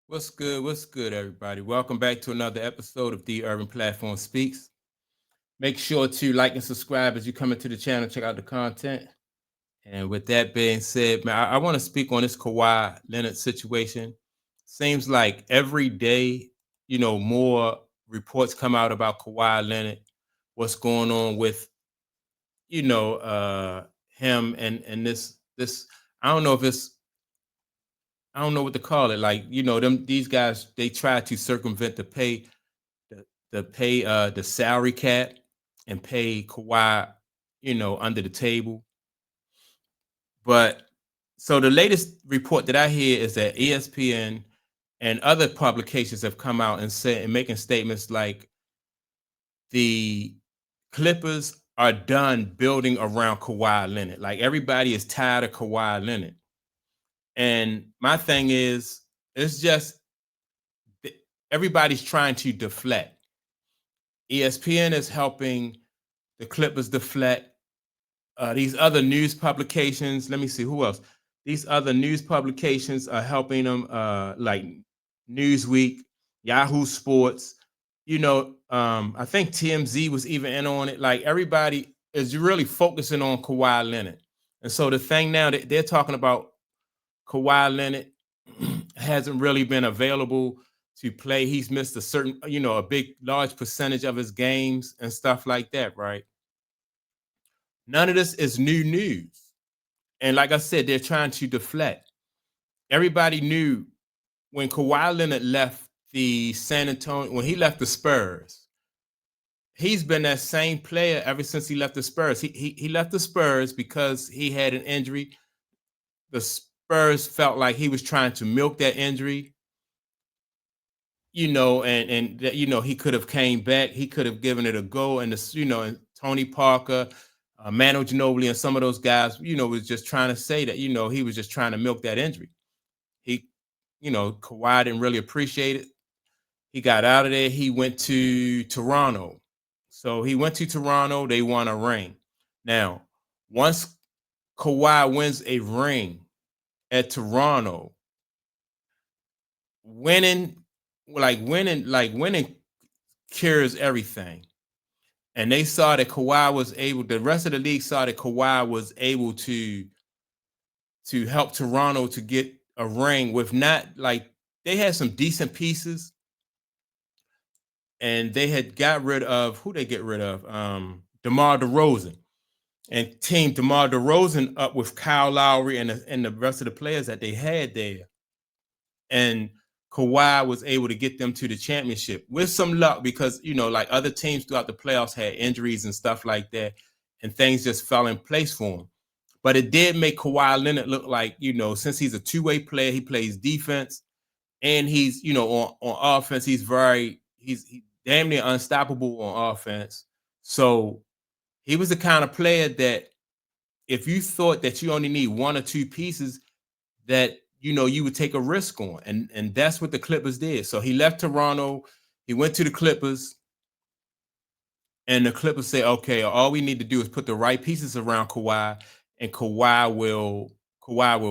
What's good? What's good, everybody? Welcome back to another episode of The Urban Platform Speaks. Make sure to like and subscribe as you come into the channel, check out the content. And with that being said, man, I want to speak on this Kawhi Leonard situation. Seems like every day, more reports come out about Kawhi Leonard, what's going on with, you know, uh him and this I don't know if it's I don't know what to call it. Like, these guys, they try to circumvent the salary cap and pay Kawhi, under the table. But so the latest report that I hear is that ESPN and other publications have come out and said and making statements like the Clippers are done building around Kawhi Leonard. Like everybody is tired of Kawhi Leonard. And my thing is, it's just everybody's trying to deflect. ESPN is helping the Clippers deflect. These other news publications, let me see who else. These other news publications are helping them, like Newsweek, Yahoo Sports. I think TMZ was even in on it. Like everybody is really focusing on Kawhi Leonard, and so the thing now that they're talking about Kawhi Leonard hasn't really been available to play. He's missed a big, large percentage of his games and stuff like that, right? None of this is new news. And like I said, they're trying to deflect. Everybody knew when Kawhi Leonard left the San Antonio, when he left the Spurs, he's been that same player ever since he left the Spurs. He left the Spurs because he had an injury. The Spurs felt like he was trying to milk that injury, he could have came back. He could have given it a go. And and Tony Parker, Manu Ginobili, and some of those guys, was just trying to say that, he was just trying to milk that injury. Kawhi didn't really appreciate it. He got out of there. He went to Toronto. So he went to Toronto. They won a ring. Now, once Kawhi wins a ring at Toronto, winning cures everything. And they saw that the rest of the league saw that Kawhi was able to help Toronto to get a ring with they had some decent pieces. And they had got rid of who they get rid of? DeMar DeRozan. And teamed DeMar DeRozan up with Kyle Lowry and the rest of the players that they had there. And Kawhi was able to get them to the championship with some luck because, like other teams throughout the playoffs had injuries and stuff like that, and things just fell in place for him. But it did make Kawhi Leonard look like, since he's a two-way player, he plays defense, and he's, on offense, he's damn near unstoppable on offense. So he was the kind of player that if you thought that you only need one or two pieces, that you would take a risk on. And that's what the Clippers did. So he left Toronto, he went to the Clippers, and the Clippers say, okay, all we need to do is put the right pieces around Kawhi, and Kawhi will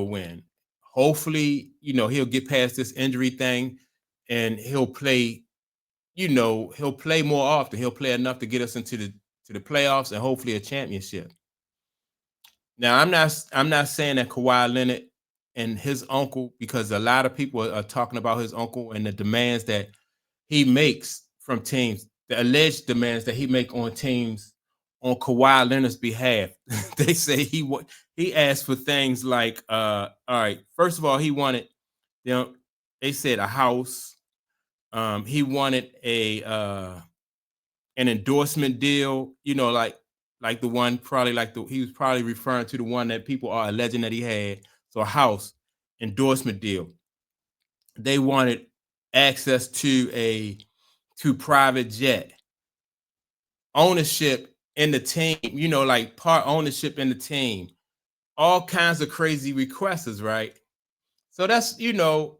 win. Hopefully, he'll get past this injury thing and he'll play, he'll play more often. He'll play enough to get us into the playoffs and hopefully a championship. Now, I'm not saying that Kawhi Leonard and his uncle, because a lot of people are talking about his uncle and the demands that he makes from teams, the alleged demands that he make on teams on Kawhi Leonard's behalf. They say he asked for things like, all right, first of all, he wanted, they said a house. He wanted an endorsement deal, like the one he was probably referring to the one that people are alleging that he had. So a house, endorsement deal. They wanted access to private jet, ownership in the team, like part ownership in the team, all kinds of crazy requests, right? So that's, even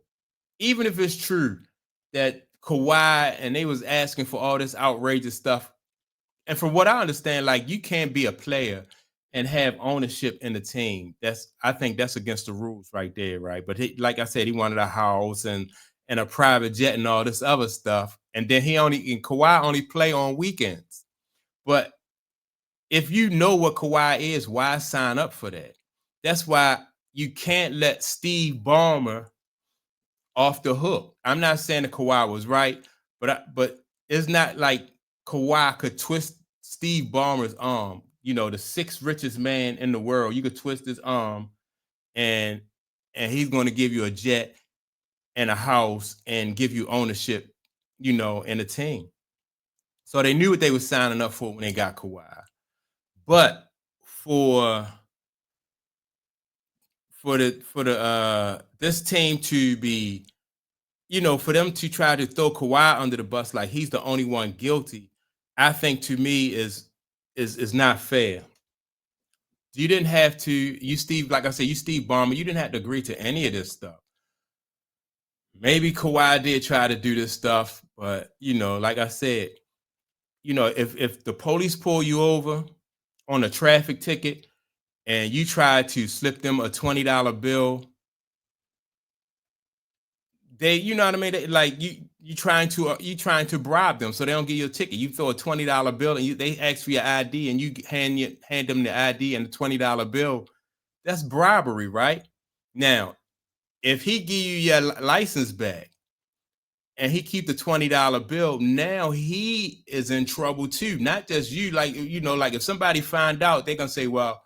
if it's true that Kawhi and they was asking for all this outrageous stuff, and from what I understand, like you can't be a player and have ownership in the team. I think that's against the rules right there, right? But like I said, he wanted a house and and a private jet and all this other stuff. And then Kawhi only play on weekends. But if you know what Kawhi is, why sign up for that? That's why you can't let Steve Ballmer off the hook. I'm not saying that Kawhi was right, but it's not like Kawhi could twist Steve Ballmer's arm. You know, the sixth richest man in the world. You could twist his arm, and he's going to give you a jet and a house and give you ownership, you know, in a team. So they knew what they were signing up for when they got Kawhi. But for the this team to be, you know, for them to try to throw Kawhi under the bus like he's the only one guilty, I think to me is not fair. You didn't have to, you Steve, like I said, you Steve Ballmer, you didn't have to agree to any of this stuff. Maybe Kawhi did try to do this stuff, but you know, like I said, you know, if the police pull you over on a traffic ticket and you try to slip them a $20 bill, they, you know what I mean? Like you trying to bribe them so they don't give you a ticket. You throw a $20 bill and they ask for your ID and you hand them the ID and the $20 bill. That's bribery, right? Now, if he give you your license back and he keep the $20 bill, now he is in trouble too. Not just you, like, you know, like if somebody find out, they're gonna say, well,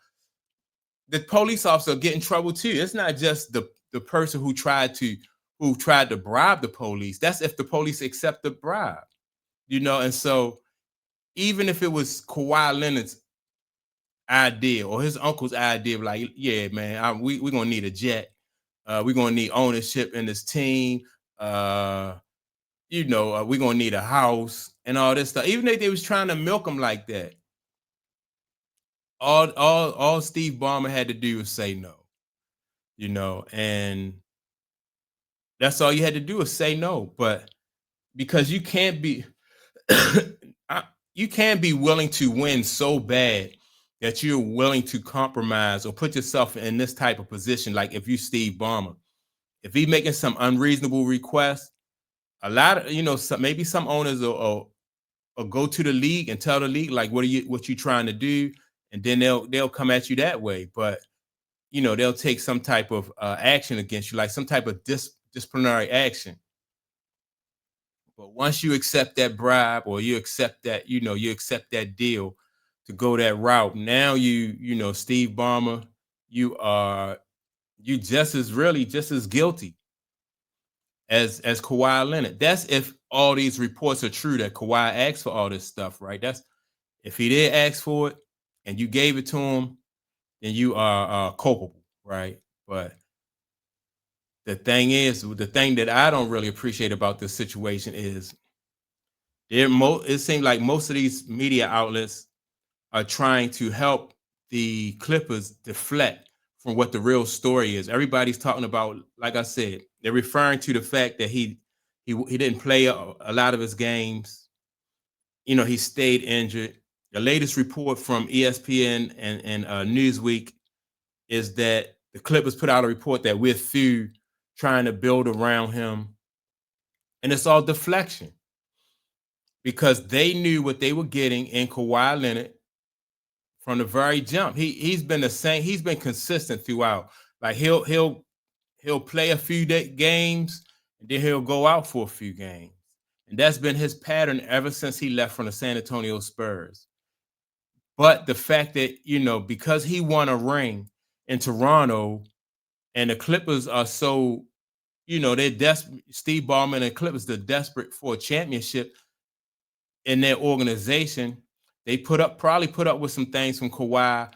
the police officer get in trouble too. It's not just the person who tried to bribe the police. That's if the police accept the bribe, you know. And so even if it was Kawhi Leonard's idea or his uncle's idea, like, yeah, man, we're gonna need a jet, we're gonna need ownership in this team, you know, we're gonna need a house and all this stuff. Even if they was trying to milk him like that, all Steve Ballmer had to do was say no, you know, and that's all you had to do is say no. But because you can't be you can't be willing to win so bad that you're willing to compromise or put yourself in this type of position. Like if you Steve Ballmer, if he making some unreasonable requests, a lot of, you know, maybe some owners will go to the league and tell the league like, what you trying to do, and then they'll come at you that way. But you know, they'll take some type of action against you, like some type of disciplinary action. But once you accept that bribe or you accept that, you know, you accept that deal to go that route, now you know, Steve Ballmer, you just as guilty as Kawhi Leonard. That's if all these reports are true that Kawhi asked for all this stuff, right? That's if he did ask for it and you gave it to him, then you are culpable, right? But the thing that I don't really appreciate about this situation is it seems like most of these media outlets are trying to help the Clippers deflect from what the real story is. Everybody's talking about, like I said, they're referring to the fact that he didn't play a lot of his games. You know, he stayed injured. The latest report from ESPN and Newsweek is that the Clippers put out a report that we're through trying to build around him, and it's all deflection because they knew what they were getting in Kawhi Leonard from the very jump. He's been the same. He's been consistent throughout. Like he'll play a few games and then he'll go out for a few games, and that's been his pattern ever since he left from the San Antonio Spurs. But the fact that, you know, because he won a ring in Toronto and the Clippers are so, you know, they're desperate. Steve Ballmer and the Clippers, they're desperate for a championship in their organization. They probably put up with some things from Kawhi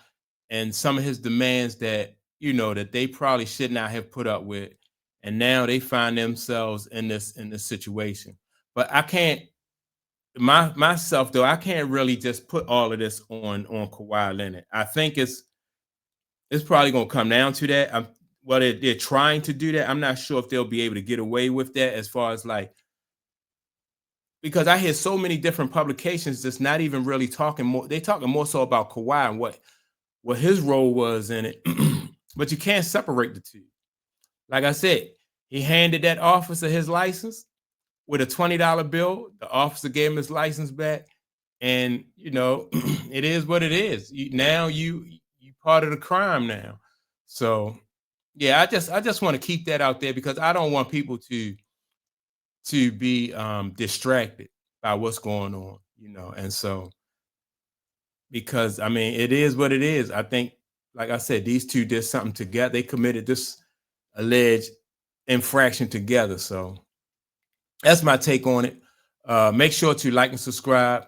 and some of his demands that, you know, that they probably should not have put up with. And now they find themselves in this situation. But I can't myself though, I can't really just put all of this on Kawhi Leonard. I think it's probably gonna come down to that. Well, they're trying to do that. I'm not sure if they'll be able to get away with that as far as like, because I hear so many different publications that's not even really talking more. They talking more so about Kawhi and what his role was in it. But you can't separate the two. Like I said, He handed that officer his license with a $20 bill. The officer gave him his license back, and you know, it is what it is. Now you part of the crime now. So yeah, I just want to keep that out there because I don't want people to be distracted by what's going on, you know. And so because I mean, it is what it is. I think, like I said, these two did something together. They committed this alleged infraction together. So that's my take on it. Make sure to like and subscribe.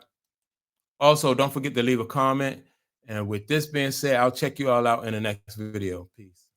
Also, don't forget to leave a comment. And with this being said, I'll check you all out in the next video. Peace.